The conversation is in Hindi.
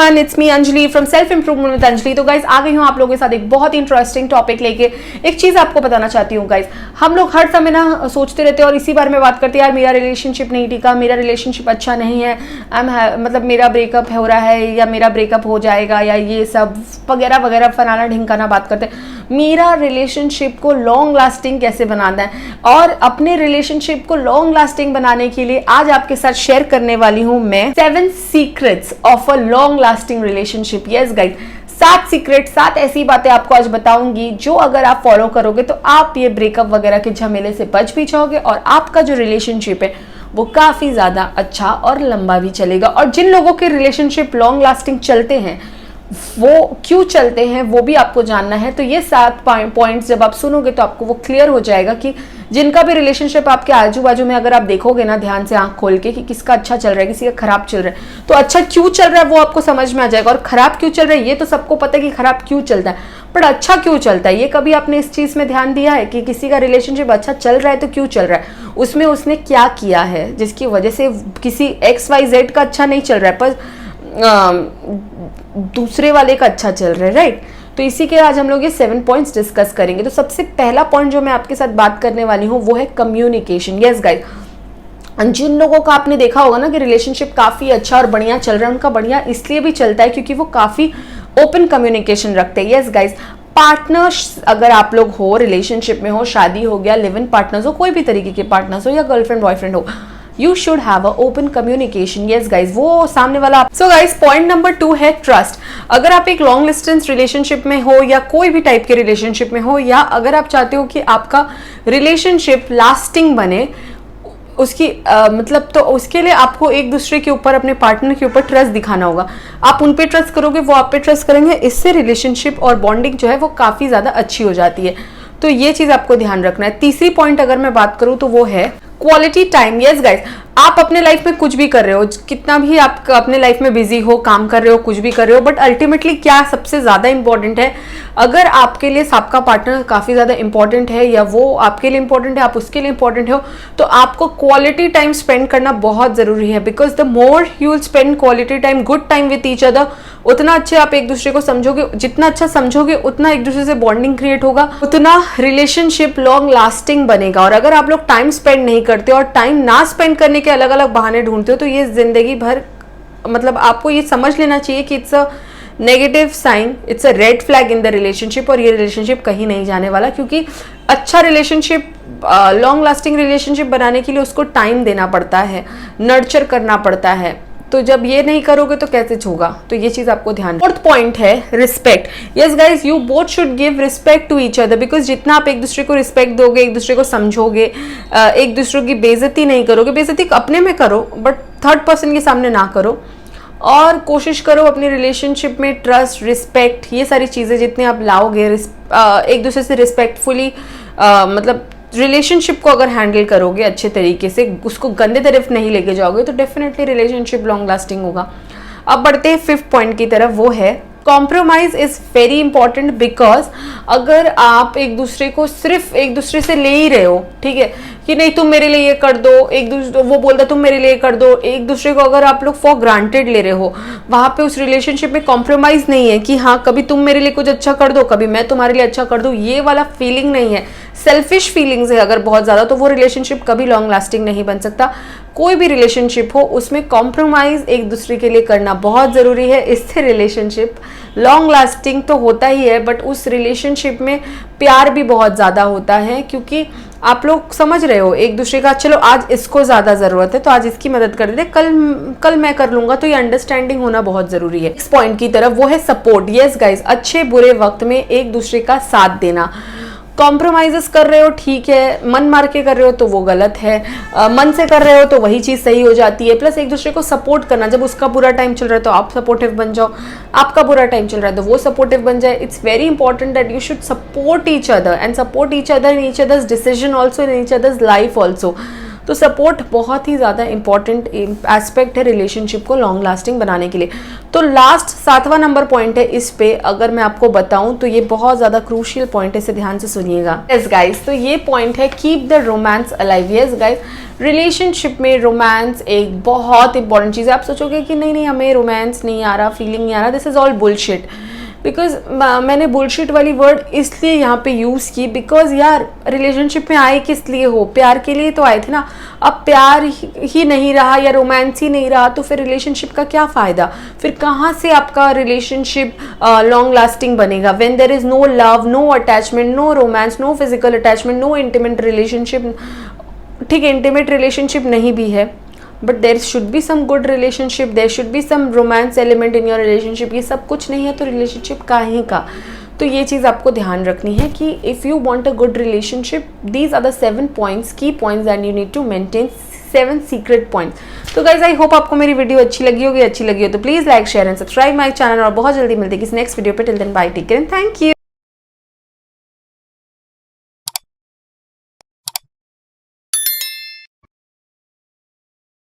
It's me Anjali from self improvement with Anjali. तो गाइज आ गई हूँ आप लोगों के साथ एक बहुत इंटरेस्टिंग टॉपिक लेके। एक चीज आपको बताना चाहती हूँ गाइज, हम लोग हर समय ना सोचते रहते हैं और इसी बारे में बात करते हैं, यार मेरा रिलेशनशिप नहीं टिका, मेरा रिलेशनशिप अच्छा नहीं है, मतलब मेरा ब्रेकअप हो रहा है या मेरा ब्रेकअप हो जाएगा या ये सब वगैरह वगैरह फलाना ढिमकाना बात करते हैं। मेरा रिलेशनशिप को लॉन्ग लास्टिंग कैसे बनाना है, और अपने रिलेशनशिप को लॉन्ग लास्टिंग बनाने के लिए आज आपके साथ शेयर करने वाली हूं मैं 7 secrets of a long lasting relationship. Yes guys, 7 secret, 7 ऐसी बातें आपको आज बताऊंगी जो अगर आप फॉलो करोगे तो आप ये ब्रेकअप वगैरह के झमेले से बच भी जाओगे और आपका जो रिलेशनशिप है वो काफी ज्यादा अच्छा और लंबा भी चलेगा। और जिन लोगों के रिलेशनशिप लॉन्ग लास्टिंग चलते हैं वो क्यों चलते हैं वो भी आपको जानना है। तो ये 7 पॉइंट्स जब आप सुनोगे तो आपको वो क्लियर हो जाएगा कि जिनका भी रिलेशनशिप आपके आजू बाजू में अगर आप देखोगे ना ध्यान से आंख खोल के कि किसका अच्छा चल रहा है किसी का खराब चल रहा है, तो अच्छा क्यों चल रहा है वो आपको समझ में आ जाएगा। और खराब क्यों चल रहा है ये तो सबको पता है कि खराब क्यों चलता है, पर अच्छा क्यों चलता है ये कभी आपने इस चीज में ध्यान दिया है कि किसी का रिलेशनशिप अच्छा चल रहा है तो क्यों चल रहा है, उसमें उसने क्या किया है जिसकी वजह से किसी XYZ का अच्छा नहीं चल रहा है पर दूसरे वाले का अच्छा चल रहा है, राइट। तो इसी के आज हम लोग ये 7 पॉइंट्स डिस्कस करेंगे। तो सबसे पहला पॉइंट जो मैं आपके साथ बात करने वाली हूँ वो है कम्युनिकेशन। यस गाइस, जिन लोगों का आपने देखा होगा ना कि रिलेशनशिप काफी अच्छा और बढ़िया चल रहा है, उनका बढ़िया इसलिए भी चलता है क्योंकि वो काफी ओपन कम्युनिकेशन रखते हैं। यस गाइस, पार्टनर्स अगर आप लोग हो, रिलेशनशिप में हो, शादी हो गया, लिव इन पार्टनर्स हो, कोई भी तरीके के पार्टनर्स हो या गर्लफ्रेंड बॉयफ्रेंड हो, you should have a open communication. yes guys, वो सामने वाला। so guys, point number 2 है ट्रस्ट। अगर आप एक लॉन्ग डिस्टेंस रिलेशनशिप में हो या कोई भी टाइप के रिलेशनशिप में हो, या अगर आप चाहते हो कि आपका रिलेशनशिप लास्टिंग बने, उसकी मतलब तो उसके लिए आपको एक दूसरे के ऊपर, अपने पार्टनर के ऊपर ट्रस्ट दिखाना होगा। आप उन पे ट्रस्ट करोगे, वो आप पे ट्रस्ट करेंगे, इससे रिलेशनशिप और बॉन्डिंग जो है वो काफी ज्यादा अच्छी हो जाती है। तो ये चीज आपको ध्यान रखना है। तीसरी पॉइंट अगर मैं बात करूं तो वो है क्वालिटी टाइम। यस गाइस, आप अपने लाइफ में कुछ भी कर रहे हो, कितना भी आप अपने लाइफ में बिजी हो, काम कर रहे हो, कुछ भी कर रहे हो, बट अल्टीमेटली क्या सबसे ज्यादा इंपॉर्टेंट है, अगर आपके लिए आपका पार्टनर काफी ज्यादा इंपॉर्टेंट है या वो आपके लिए इंपॉर्टेंट है, आप उसके लिए इंपॉर्टेंट हो, तो आपको क्वालिटी टाइम स्पेंड करना बहुत जरूरी है। Because the more you will spend quality time, good time with each other, उतना अच्छे आप एक दूसरे को समझोगे, जितना अच्छा समझोगे उतना एक दूसरे से बॉन्डिंग क्रिएट होगा, उतना रिलेशनशिप लॉन्ग लास्टिंग बनेगा। और अगर आप लोग टाइम स्पेंड नहीं करते और टाइम ना स्पेंड करने के अलग अलग बहाने ढूंढते हो तो ये जिंदगी भर, मतलब आपको ये समझ लेना चाहिए कि it's a negative sign, it's a red flag in the relationship, और ये रिलेशनशिप कहीं नहीं जाने वाला। क्योंकि अच्छा रिलेशनशिप, लॉन्ग लास्टिंग रिलेशनशिप बनाने के लिए उसको टाइम देना पड़ता है, नर्चर करना पड़ता है। तो जब ये नहीं करोगे तो कैसे होगा, तो ये चीज आपको ध्यान। फोर्थ पॉइंट है respect. Yes guys, you both should give respect to each other, because जितना आप एक दूसरे को रिस्पेक्ट दोगे, एक दूसरे को समझोगे, एक दूसरे की बेइज्जती नहीं करोगे, बेइज्जती अपने में करो बट थर्ड पर्सन के सामने ना करो, और कोशिश करो अपने रिलेशनशिप में ट्रस्ट, रिस्पेक्ट, ये सारी चीजें जितने आप लाओगे, एक दूसरे से रिस्पेक्टफुली, मतलब रिलेशनशिप को अगर हैंडल करोगे अच्छे तरीके से, उसको गंदे तरफ नहीं लेके जाओगे, तो डेफिनेटली रिलेशनशिप लॉन्ग लास्टिंग होगा। अब बढ़ते हैं 5th पॉइंट की तरफ, वो है compromise is very important. Because अगर आप एक दूसरे को सिर्फ एक दूसरे से ले ही रहे हो, ठीक है, कि नहीं तुम मेरे लिए ये कर दो, एक दूसरे वो बोलता तुम मेरे लिए कर दो, एक दूसरे को अगर आप लोग फॉर ग्रांटेड ले रहे हो, वहां पे उस रिलेशनशिप में कॉम्प्रोमाइज नहीं है कि हाँ कभी तुम मेरे लिए कुछ अच्छा कर दो, कभी मैं तुम्हारे लिए अच्छा कर दूं, ये वाला फीलिंग नहीं है, सेल्फिश फीलिंग्स है अगर बहुत ज्यादा, तो वो रिलेशनशिप कभी लॉन्ग लास्टिंग नहीं बन सकता। कोई भी रिलेशनशिप हो उसमें कॉम्प्रोमाइज एक दूसरे के लिए करना बहुत जरूरी है, इससे रिलेशनशिप लॉन्ग लास्टिंग तो होता ही है, बट उस रिलेशनशिप में प्यार भी बहुत ज्यादा होता है, क्योंकि आप लोग समझ रहे हो एक दूसरे का, चलो आज इसको ज्यादा जरूरत है तो आज इसकी मदद कर दे, कल मैं कर लूंगा, तो ये अंडरस्टैंडिंग होना बहुत जरूरी है। इस पॉइंट की तरफ वो है सपोर्ट। यस गाइस, अच्छे बुरे वक्त में एक दूसरे का साथ देना। कॉम्प्रोमाइजेस कर रहे हो ठीक है, मन मार के कर रहे हो तो वो गलत है, मन से कर रहे हो तो वही चीज सही हो जाती है। प्लस एक दूसरे को सपोर्ट करना, जब उसका बुरा टाइम चल रहा है तो आप सपोर्टिव बन जाओ, आपका बुरा टाइम चल रहा है तो वो सपोर्टिव बन जाए। It's very important that you should support each other and support each other in each others decision also, in each others life also. तो सपोर्ट बहुत ही ज़्यादा इंपॉर्टेंट एस्पेक्ट है रिलेशनशिप को लॉन्ग लास्टिंग बनाने के लिए। तो लास्ट 7वां नंबर पॉइंट है इस पे, अगर मैं आपको बताऊं तो ये बहुत ज़्यादा क्रूशियल पॉइंट है, इसे ध्यान से सुनिएगा। यस गाइस, तो ये पॉइंट है keep the romance alive. Yes guys, relationship में रोमांस एक बहुत इंपॉर्टेंट चीज़ है। आप सोचोगे कि नहीं नहीं हमें रोमांस नहीं आ रहा, फीलिंग नहीं आ रहा, this is all bullshit. Because मैंने बुलशिट वाली वर्ड इसलिए यहाँ पे यूज़ की बिकॉज यार रिलेशनशिप में आए किस लिए हो, प्यार के लिए तो आए थे ना। अब प्यार ही नहीं रहा या रोमांस ही नहीं रहा तो फिर रिलेशनशिप का क्या फ़ायदा, फिर कहाँ से आपका रिलेशनशिप लॉन्ग लास्टिंग बनेगा। When there is no love, no attachment, no romance, no physical attachment, no intimate relationship. ठीक है, इंटीमेट रिलेशनशिप नहीं भी है, but there should be some good relationship, there should be some romance element in your relationship. ये सब कुछ नहीं है तो रिलेशनशिप काहे का। तो ये चीज़ आपको ध्यान रखनी है कि if you want a good relationship, these are the 7 points, key points and you need to maintain 7 secret points. तो गाइज आई होप आपको मेरी वीडियो अच्छी लगी होगी। अच्छी लगी हो तो please like share and subscribe my channel, और बहुत जल्दी मिलते हैं किसी नेक्स्ट वीडियो पे। Till then bye, take care and thank you.